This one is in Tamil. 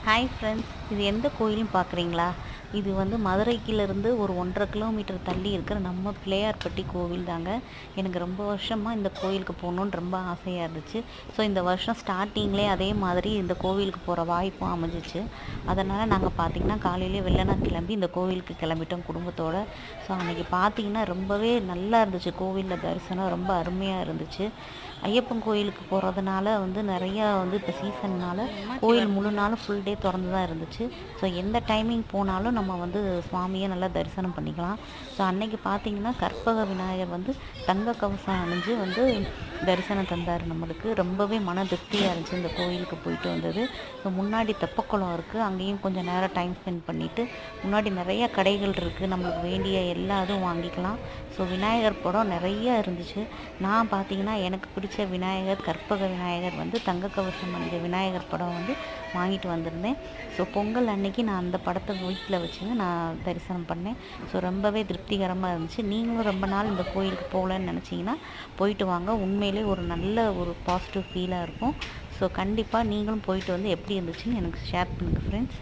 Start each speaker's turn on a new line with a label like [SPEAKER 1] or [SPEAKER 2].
[SPEAKER 1] ஹாய் ஃப்ரெண்ட்ஸ், இது எந்த கோயில்னு பார்க்குறீங்களா? இது வந்து மதுரைக்கிலேருந்து ஒரு 1.5 கிலோமீட்டர் தள்ளி இருக்கிற நம்ம பிள்ளையார்பட்டி கோவில் தாங்க. எனக்கு ரொம்ப வருஷமாக இந்த கோயிலுக்கு போகணுன்னு ரொம்ப ஆசையாக இருந்துச்சு. ஸோ இந்த வருஷம் ஸ்டார்டிங்லேயே அதே மாதிரி இந்த கோவிலுக்கு போகிற வாய்ப்பும் அமைஞ்சிச்சு. அதனால் நாங்கள் பார்த்திங்கன்னா காலையிலே வெள்ளனா கிளம்பி இந்த கோவிலுக்கு கிளம்பிட்டோம் குடும்பத்தோடு. ஸோ அன்றைக்கி பார்த்திங்கன்னா ரொம்பவே நல்லா இருந்துச்சு. கோவிலில் தரிசனம் ரொம்ப அருமையாக இருந்துச்சு. ஐயப்பன் கோயிலுக்கு போகிறதுனால வந்து நிறையா வந்து இப்போ சீசன்னால் கோயில் முழு நாளும் ஃபுல் டே திறந்து தான் இருந்துச்சு. ஸோ எந்த டைமிங் போனாலும் நம்ம வந்து சுவாமியை நல்லா தரிசனம் பண்ணிக்கலாம். ஸோ அன்னைக்கு பார்த்திங்கன்னா கற்பக விநாயகர் வந்து தங்க கவசம் அணிஞ்சு வந்து தரிசனம் தந்தார் நம்மளுக்கு. ரொம்பவே மன திருப்தியாக இருந்துச்சு இந்த கோயிலுக்கு போயிட்டு வந்தது. ஸோ முன்னாடி தெப்பக்குளம் இருக்குது, அங்கேயும் கொஞ்சம் நேரம் டைம் ஸ்பெண்ட் பண்ணிவிட்டு முன்னாடி நிறைய கடைகள் இருக்குது, நம்மளுக்கு வேண்டிய எல்லா இதுவும் வாங்கிக்கலாம். ஸோ விநாயகர் படம் நிறைய இருந்துச்சு. நான் பார்த்திங்கன்னா எனக்கு பிடிச்ச விநாயகர் கற்பக விநாயகர் வந்து தங்க கவசம் அணிஞ்ச விநாயகர் படம் வந்து வாங்கிட்டு வந்திருந்தேன். ஸோ பொங்கல் அன்னைக்கு நான் அந்த படத்தை வீட்டில் வச்சுங்க நான் தரிசனம் பண்ணேன். ஸோ ரொம்பவே திருப்திகரமாக இருந்துச்சு. நீங்களும் ரொம்ப நாள் இந்த கோயிலுக்கு போகலன்னு நினச்சிங்கன்னா போயிட்டு வாங்க. உண்மையிலே ஒரு நல்ல ஒரு பாசிட்டிவ் ஃபீலாக இருக்கும். ஸோ கண்டிப்பாக நீங்களும் போயிட்டு வந்து எப்படி இருந்துச்சுன்னு எனக்கு ஷேர் பண்ணுங்கள் ஃப்ரெண்ட்ஸ்.